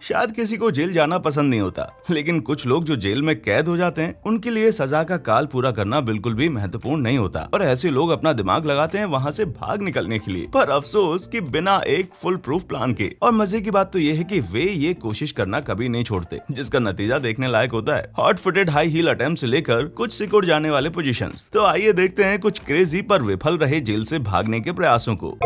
शायद किसी को जेल जाना पसंद नहीं होता, लेकिन कुछ लोग जो जेल में कैद हो जाते हैं उनके लिए सजा का काल पूरा करना बिल्कुल भी महत्वपूर्ण नहीं होता, और ऐसे लोग अपना दिमाग लगाते हैं वहाँ से भाग निकलने के लिए, पर अफसोस कि बिना एक फुल प्रूफ प्लान के। और मजे की बात तो ये है कि वे ये कोशिश करना कभी नहीं छोड़ते, जिसका नतीजा देखने लायक होता है। Hot footed high heel attempt से लेकर कुछ सिकुड़ जाने वाले पोजीशंस। तो आइए देखते हैं कुछ क्रेजी पर विफल रहे जेल से भागने के प्रयासों को।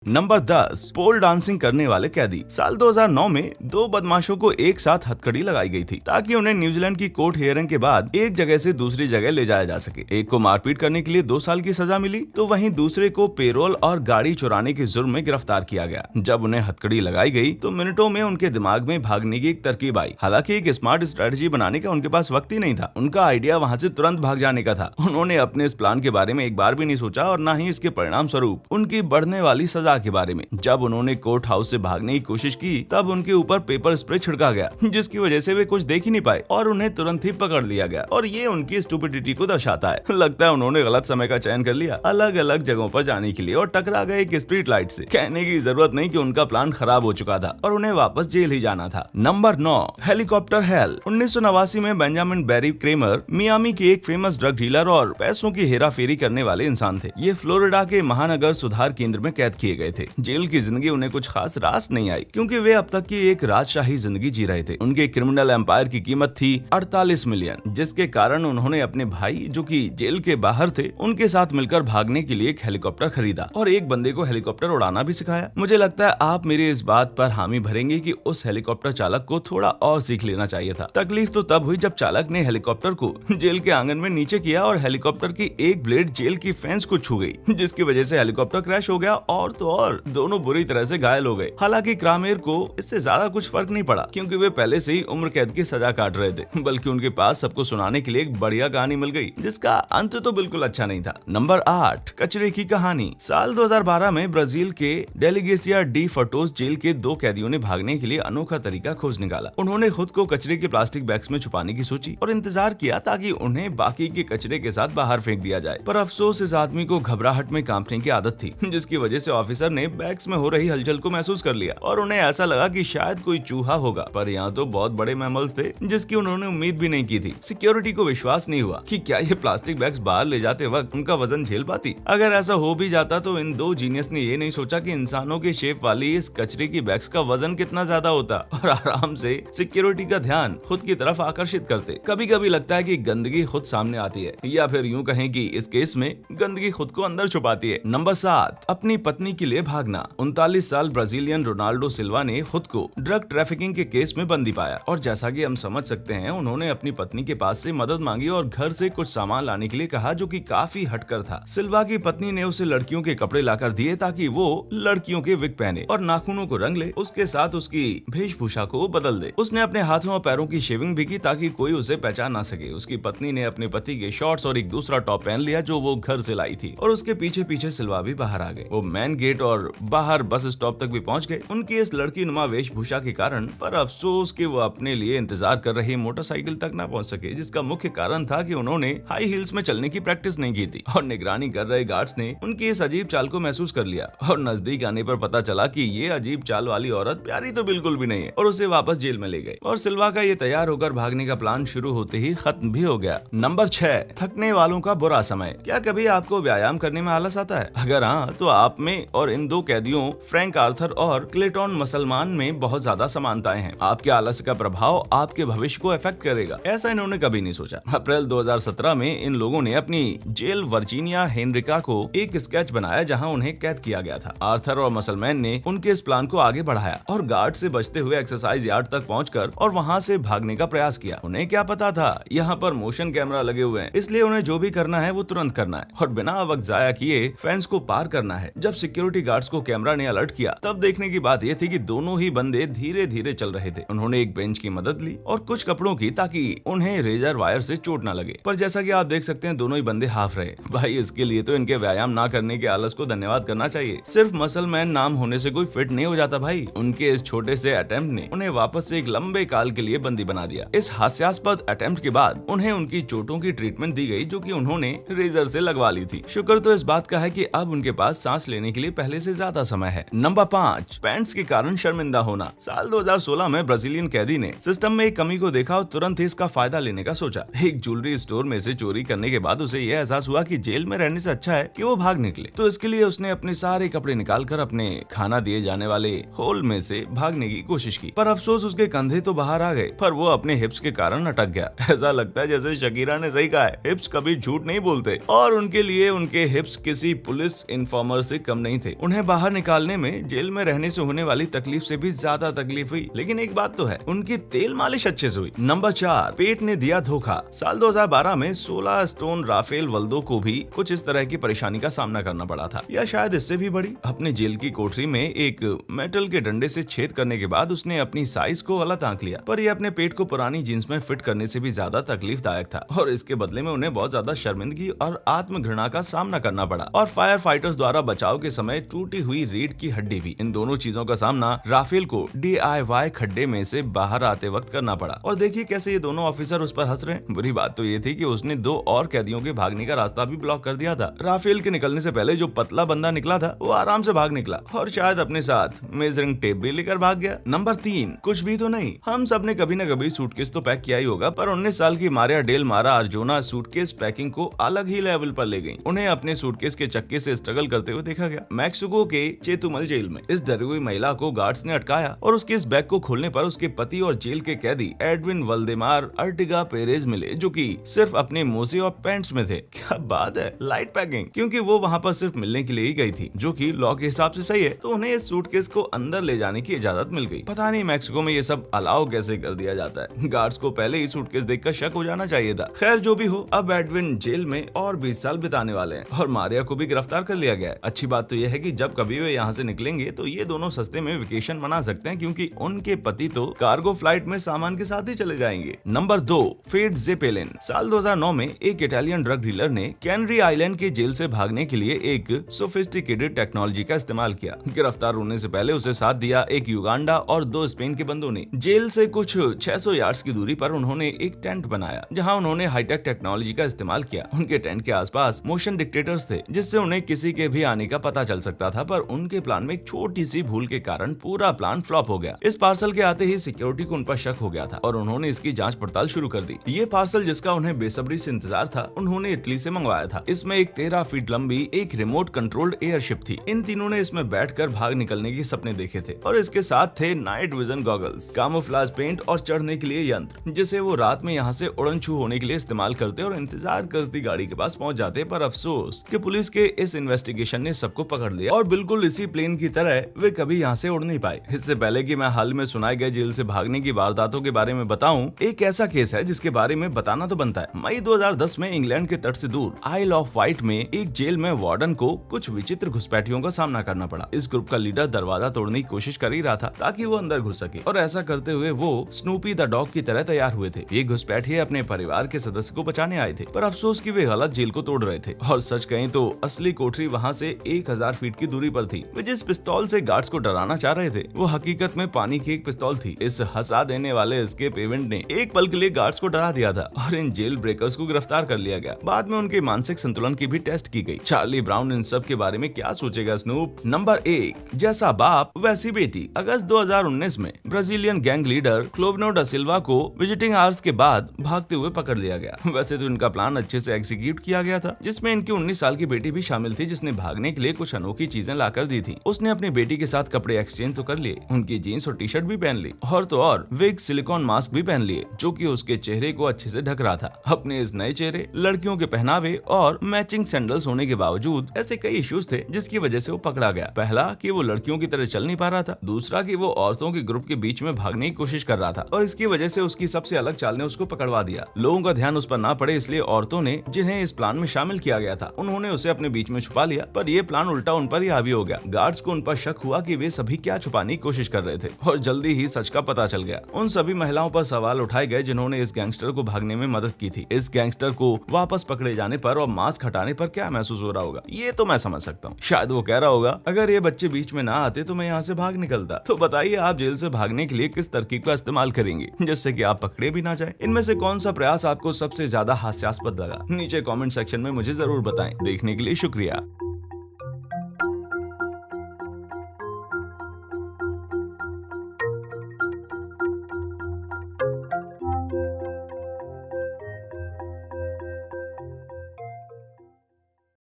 नंबर 10, पोल डांसिंग करने वाले कैदी। साल 2009 में दो बदमाशों को एक साथ हथकड़ी लगाई गई थी ताकि उन्हें न्यूजीलैंड की कोर्ट हियरिंग के बाद एक जगह से दूसरी जगह ले जाया जा सके। एक को मारपीट करने के लिए 2 साल की सजा मिली, तो वहीं दूसरे को पेरोल और गाड़ी चुराने के जुर्म में गिरफ्तार किया गया। जब उन्हें हथकड़ी लगाई गई तो मिनटों में उनके दिमाग में भागने की एक तरकीब आई। हालांकि एक स्मार्ट स्ट्रेटजी बनाने का उनके पास वक्त ही नहीं था। उनका आइडिया वहाँ से तुरंत भाग जाने का था। उन्होंने अपने इस प्लान के बारे में एक बार भी नहीं सोचा और न ही इसके परिणाम स्वरूप उनकी बढ़ने वाली सजा के बारे में। जब उन्होंने कोर्ट हाउस से भागने की कोशिश की तब उनके ऊपर पेपर स्प्रे छिड़का गया, जिसकी वजह से वे कुछ देख ही नहीं पाए और उन्हें तुरंत ही पकड़ लिया गया। और ये उनकी स्टुपिडिटी को दर्शाता है। लगता है उन्होंने गलत समय का चयन कर लिया अलग अलग जगहों पर जाने के लिए और टकरा गए एक स्ट्रीट लाइट से। कहने की जरूरत नहीं कि उनका प्लान खराब हो चुका था और उन्हें वापस जेल ही जाना था। Number 9, helicopter hello. 1989 में बेंजामिन बैरी क्रेमर मियामी के एक फेमस ड्रग डीलर और पैसों की हेराफेरी करने वाले इंसान थे। ये फ्लोरिडा के महानगर सुधार केंद्र में कैद किए गए थे। जेल की जिंदगी उन्हें कुछ खास रास नहीं आई, क्योंकि वे अब तक की एक राजशाही जिंदगी जी रहे थे। उनके क्रिमिनल एम्पायर की कीमत थी 48 मिलियन, जिसके कारण उन्होंने अपने भाई जो कि जेल के बाहर थे उनके साथ मिलकर भागने के लिए एक हेलीकॉप्टर खरीदा और एक बंदे को हेलीकॉप्टर उड़ाना भी सिखाया। मुझे लगता है आप मेरी इस बात पर हामी भरेंगे कि उस हेलीकॉप्टर चालक को थोड़ा और सीख लेना चाहिए था। तकलीफ तो तब हुई जब चालक ने हेलीकॉप्टर को जेल के आंगन में नीचे किया और हेलीकॉप्टर की एक ब्लेड जेल की फेंस को छू गई, जिसकी वजह से हेलीकॉप्टर क्रैश हो गया और तो और दोनों बुरी तरह से घायल हो गए। हालांकि क्रामेर को इससे ज्यादा कुछ फर्क नहीं पड़ा, क्योंकि वे पहले से ही उम्र कैद की सजा काट रहे थे, बल्कि उनके पास सबको सुनाने के लिए एक बढ़िया कहानी मिल गई, जिसका अंत तो बिल्कुल अच्छा नहीं था। नंबर 8, कचरे की कहानी। साल 2012 में ब्राजील के डेलीगेसिया डी फटोस जेल के 2 कैदियों ने भागने के लिए अनोखा तरीका खोज निकाला। उन्होंने खुद को कचरे के प्लास्टिक बैग्स में छुपाने की सोची और इंतजार किया ताकि उन्हें बाकी के कचरे के साथ बाहर फेंक दिया जाए। पर अफसोस इस आदमी को घबराहट में कांपने की आदत थी, जिसकी वजह से ऑफिसर ने बैग्स में हो रही हलचल को महसूस कर लिया और उन्हें ऐसा लगा कि शायद कोई चूहा होगा। पर यहाँ तो बहुत बड़े मैमल्स थे, जिसकी उन्होंने उम्मीद भी नहीं की थी। सिक्योरिटी को विश्वास नहीं हुआ कि क्या ये प्लास्टिक बैग्स बाहर ले जाते वक्त उनका वजन झेल पाती। अगर ऐसा हो भी जाता तो इन 2 जीनियस ने ये नहीं सोचा कि इंसानों के शेप वाली इस कचरे की बैग्स का वजन कितना ज्यादा होता और आराम से सिक्योरिटी का ध्यान खुद की तरफ आकर्षित करते। कभी कभी लगता है कि गंदगी खुद सामने आती है, या फिर यूं कहें कि इस केस में गंदगी खुद को अंदर छुपाती है। नंबर 7, अपनी पत्नी के लिए भागना। 39 साल ब्राजीलियन रोनाल्डो सिल्वा ने खुद को ड्रग ट्रैफिकिंग के केस में बंदी पाया और जैसा कि हम समझ सकते हैं उन्होंने अपनी पत्नी के पास से मदद मांगी और घर से कुछ सामान लाने के लिए कहा, जो कि काफी हटकर था। सिल्वा की पत्नी ने उसे लड़कियों के कपड़े लाकर दिए ताकि वो लड़कियों के विग पहने और नाखूनों को रंग ले, उसके साथ उसकी वेशभूषा को बदल दे। उसने अपने हाथों और पैरों की शेविंग भी की ताकि कोई उसे पहचान ना सके। उसकी पत्नी ने अपने पति के शॉर्ट्स और एक दूसरा टॉप पहन लिया जो वो घर से लाई थी और उसके पीछे पीछे सिल्वा भी बाहर आ गए। वो मेन गेट और बाहर बस स्टॉप तक भी पहुंच गए उनकी इस लड़की नुमा वेशभूषा के कारण। पर अफसोस कि वो अपने लिए इंतजार कर रही मोटरसाइकिल तक ना पहुंच सके, जिसका मुख्य कारण था कि उन्होंने हाई हील्स में चलने की प्रैक्टिस नहीं की थी और निगरानी कर रहे गार्ड्स ने उनकी इस अजीब चाल को महसूस कर लिया और नजदीक आने पर पता चला कि ये अजीब चाल वाली औरत प्यारी तो बिल्कुल भी नहीं है और उसे वापस जेल में ले गए और सिल्वा का ये तैयार होकर भागने का प्लान शुरू होते ही खत्म भी हो गया। नंबर 6, थकने वालों का बुरा समय। क्या कभी आपको व्यायाम करने में आलस आता है? अगर हाँ, तो आप में और इन 2 कैदियों फ्रैंक आर्थर और क्लेटन मुसलमान में बहुत ज्यादा समानताएं हैं। आपके आलस्य का प्रभाव आपके भविष्य को इफेक्ट करेगा, ऐसा इन्होंने कभी नहीं सोचा। अप्रैल 2017 में इन लोगों ने अपनी जेल वर्जीनिया हेनरिका को एक स्केच बनाया जहां उन्हें कैद किया गया था। आर्थर और मुसलमान ने उनके इस प्लान को आगे बढ़ाया और गार्ड से बचते हुए एक्सरसाइज यार्ड तक पहुंचकर और वहां से भागने का प्रयास किया। उन्हें क्या पता था यहाँ पर मोशन कैमरा लगे हुए हैं, इसलिए उन्हें जो भी करना है वो तुरंत करना है और बिना वक्त जाया किए फेंस को पार करना है। जब सिक्योरिटी गार्ड्स को कैमरा ने अलर्ट किया तब देखने की बात यह थी कि दोनों ही बंदे धीरे धीरे चल रहे थे। उन्होंने एक बेंच की मदद ली और कुछ कपड़ों की ताकि उन्हें रेजर वायर से चोट न लगे। पर जैसा कि आप देख सकते हैं दोनों ही बंदे हाफ रहे। भाई इसके लिए तो इनके व्यायाम ना करने के आलस को धन्यवाद करना चाहिए। सिर्फ मसल मैन नाम होने से कोई फिट नहीं हो जाता भाई। उनके इस छोटे से अटेम्प्ट ने उन्हें वापस से एक लंबे काल के लिए बंदी बना दिया। इस हास्यास्पद अटेम्प्ट के बाद उन्हें उनकी चोटों की ट्रीटमेंट दी गई जो कि उन्होंने रेजर से लगवा ली थी। शुक्र तो इस बात का है कि अब उनके पास सांस लेने के लिए पहले पहले से ज्यादा समय है। नंबर 5, पैंट्स के कारण शर्मिंदा होना। साल 2016 में ब्राजीलियन कैदी ने सिस्टम में एक कमी को देखा और तुरंत ही इसका फायदा लेने का सोचा। एक ज्वेलरी स्टोर में से चोरी करने के बाद उसे यह एहसास हुआ कि जेल में रहने से अच्छा है कि वो भाग निकले। तो इसके लिए उसने अपने सारे कपड़े निकालकर अपने खाना दिए जाने वाले होल में से भागने की कोशिश की, पर अफसोस उसके कंधे तो बाहर आ गए, पर वो अपने हिप्स के कारण अटक गया। ऐसा लगता है जैसे शकीरा ने सही कहा है, हिप्स कभी झूठ नहीं बोलते, और उनके लिए उनके हिप्स किसी पुलिस इन्फॉर्मर से कम नहीं थे। उन्हें बाहर निकालने में जेल में रहने से होने वाली तकलीफ से भी ज्यादा तकलीफ हुई, लेकिन एक बात तो है, उनकी तेल मालिश अच्छे से हुई। नंबर 4, पेट ने दिया धोखा। साल 2012 में 16 स्टोन राफेल वल्दो को भी कुछ इस तरह की परेशानी का सामना करना पड़ा था, या शायद इससे भी बड़ी। अपने जेल की कोठरी में एक मेटल के डंडे से छेद करने के बाद उसने अपनी साइज को गलत आंक लिया, पर यह अपने पेट को पुरानी जींस में फिट करने से भी ज्यादा तकलीफदायक था, और इसके बदले में उन्हें बहुत ज्यादा शर्मिंदगी और आत्मघृणा का सामना करना पड़ा, और फायर फाइटर्स द्वारा बचाव के समय टूटी हुई रीढ़ की हड्डी भी। इन दोनों चीजों का सामना राफेल को DIY खड्डे में से बाहर आते वक्त करना पड़ा, और देखिए कैसे ये दोनों ऑफिसर उस पर हंस रहे हैं। बुरी बात तो ये थी कि उसने 2 और कैदियों के भागने का रास्ता भी ब्लॉक कर दिया था। राफेल के निकलने से पहले जो पतला बंदा निकला था वो आराम से भाग निकला, और शायद अपने साथ मेजरिंग टेप भी लेकर भाग गया। नंबर 3, कुछ भी तो नहीं। हम सब ने कभी न कभी सूटकेस तो पैक किया ही होगा, पर 19 साल की मारिया डेल मारा अर्जोना सूटकेस पैकिंग को अलग ही लेवल पर ले गई। उन्हें अपने सूटकेस के चक्के से स्ट्रगल करते हुए देखा गया मैक्सिको के चेतुमल जेल में। इस डरी हुई महिला को गार्ड्स ने अटकाया, और उसके इस बैग को खोलने पर उसके पति और जेल के कैदी एडविन वल्देमार अर्टिगा पेरेज मिले, जो कि सिर्फ अपने मोजे और पैंट्स में थे। क्या बात है, लाइट पैकिंग, क्योंकि वो वहाँ पर सिर्फ मिलने के लिए ही गई थी, जो कि लॉ के हिसाब से सही है। तो उन्हें इस सूटकेस को अंदर ले जाने की इजाजत मिल गई। पता नहीं मैक्सिको में ये सब अलाउ कैसे कर दिया जाता है। गार्ड्स को पहले ही सूटकेस देखकर शक हो जाना चाहिए था। खैर जो भी हो, अब एडविन जेल में और 20 साल बिताने वाले हैं, और मारिया को भी गिरफ्तार कर लिया गया है। अच्छी बात तो यह है कि जब कभी वे यहाँ से निकलेंगे तो ये दोनों सस्ते में वेकेशन मना सकते हैं, क्योंकि उनके पति तो कार्गो फ्लाइट में सामान के साथ ही चले जाएंगे। नंबर 2, फेट जेपेलिन। साल 2009 में एक इटालियन ड्रग डीलर ने कैनरी आइलैंड के जेल से भागने के लिए एक सोफिस्टिकेटेड टेक्नोलॉजी का इस्तेमाल किया। गिरफ्तार होने से पहले उसे साथ दिया एक युगांडा और 2 स्पेन के बंदों ने। जेल से कुछ 600 यार्ड्स की दूरी पर उन्होंने एक टेंट बनाया, जहां उन्होंने हाईटेक टेक्नोलॉजी का इस्तेमाल किया। उनके टेंट के आसपास मोशन डिटेक्टर्स थे, जिससे उन्हें किसी के भी आने का पता चल सकता था, पर उनके प्लान में एक छोटी सी भूल के कारण पूरा प्लान फ्लॉप हो गया। इस पार्सल के आते ही सिक्योरिटी को उन पर शक हो गया था, और उन्होंने इसकी जांच पड़ताल शुरू कर दी। ये पार्सल, जिसका उन्हें बेसब्री से इंतजार था, उन्होंने इटली से मंगवाया था। इसमें एक 13 फीट लंबी एक रिमोट कंट्रोल्ड एयरशिप थी। इन तीनों ने इसमें बैठकर भाग निकलने के सपने देखे थे, और इसके साथ थे night vision goggles, camouflage paint और चढ़ने के लिए यंत्र, जिसे वो रात में यहाँ से उड़न छू होने के लिए इस्तेमाल करते और इंतजार करती गाड़ी के पास पहुंच जाते। पर अफसोस कि पुलिस के इस इन्वेस्टिगेशन ने सबको पकड़ लिया, और बिल्कुल इसी प्लेन की तरह वे कभी यहाँ से उड़ नहीं पाए। इससे पहले कि मैं हाल में सुनाए गए जेल से भागने की वारदातों के बारे में बताऊं, एक ऐसा केस है जिसके बारे में बताना तो बनता है। मई 2010 में इंग्लैंड के तट से दूर आइल ऑफ वाइट में एक जेल में वार्डन को कुछ विचित्र घुसपैठियों का सामना करना पड़ा। इस ग्रुप का लीडर दरवाजा तोड़ने की कोशिश कर ही रहा था ताकि वो अंदर घुस सके, और ऐसा करते हुए वो स्नूपी द डॉग की तरह तैयार हुए थे। ये घुसपैठिए अपने परिवार के सदस्य को बचाने आए थे, पर अफसोस कि वे गलत जेल को तोड़ रहे थे, और सच कहें तो असली कोठरी वहाँ से 1000 फीट की दूरी पर थी। वे जिस पिस्तौल से गार्ड्स को डराना चाह रहे थे, वो हकीकत में पानी की एक पिस्तौल थी। इस हंसा देने वाले एस्केप एजेंट ने एक पल के लिए गार्ड्स को डरा दिया था, और इन जेल ब्रेकर्स को गिरफ्तार कर लिया गया। बाद में उनके मानसिक संतुलन की भी टेस्ट की गई। चार्ली ब्राउन इन सब के बारे में क्या सोचेगा स्नूप? नंबर 1, जैसा बाप वैसी बेटी। अगस्त 2019 में ब्राजीलियन गैंग लीडर क्लोविनो डा सिल्वा को विजिटिंग आवर्स के बाद भागते हुए पकड़ लिया गया। वैसे तो इनका प्लान अच्छे से एग्जीक्यूट किया गया था, जिसमें इनकी 19 साल की बेटी भी शामिल थी, जिसने भागने के लिए कुछ अनोखी चीजें लाकर दी थी। उसने अपनी बेटी के साथ कपड़े एक्सचेंज तो कर लिए, उनकी जीन्स और टी-शर्ट भी पहन ली, और तो और विग सिलिकॉन मास्क भी पहन लिए, जो कि उसके चेहरे को अच्छे से ढक रहा था। अपने इस नए चेहरे, लड़कियों के पहनावे और मैचिंग सैंडल्स होने के बावजूद ऐसे कई इश्यूज थे जिसकी वजह से वो पकड़ा गया। पहला कि वो लड़कियों की तरह चल नहीं पा रहा था, दूसरा कि वो औरतों के ग्रुप के बीच में भागने की कोशिश कर रहा था, और इसकी वजह से उसकी सबसे अलग चाल ने उसको पकड़वा दिया। लोगों का ध्यान उस पर ना पड़े इसलिए औरतों ने, जिन्हें इस प्लान में शामिल किया गया था, उन्होंने उसे अपने बीच में छुपा लिया, पर यह प्लान उल्टा उन पर ही हावी हो गया। गार्ड्स को उन पर शक हुआ कि वे सभी क्या छुपाने की कोशिश कर रहे थे, और जल्दी ही सच का पता चल गया। उन सभी महिलाओं पर सवाल उठाए गए जिन्होंने इस गैंगस्टर को भागने में मदद की थी। इस गैंगस्टर को वापस पकड़े जाने पर और मास्क हटाने पर क्या महसूस हो रहा होगा, ये तो मैं समझ सकता हूँ। शायद वो कह रहा होगा, अगर ये बच्चे बीच में ना आते तो मैं यहाँ से भाग निकलता। तो बताइए, आप जेल से भागने के लिए किस तरकीब का इस्तेमाल करेंगे जिससे कि आप पकड़े भी ना जाए? इनमें से कौन सा प्रयास आपको सबसे ज्यादा हास्यास्पद लगा? नीचे कमेंट सेक्शन में मुझे जरूर बताएं। देखने के लिए शुक्रिया।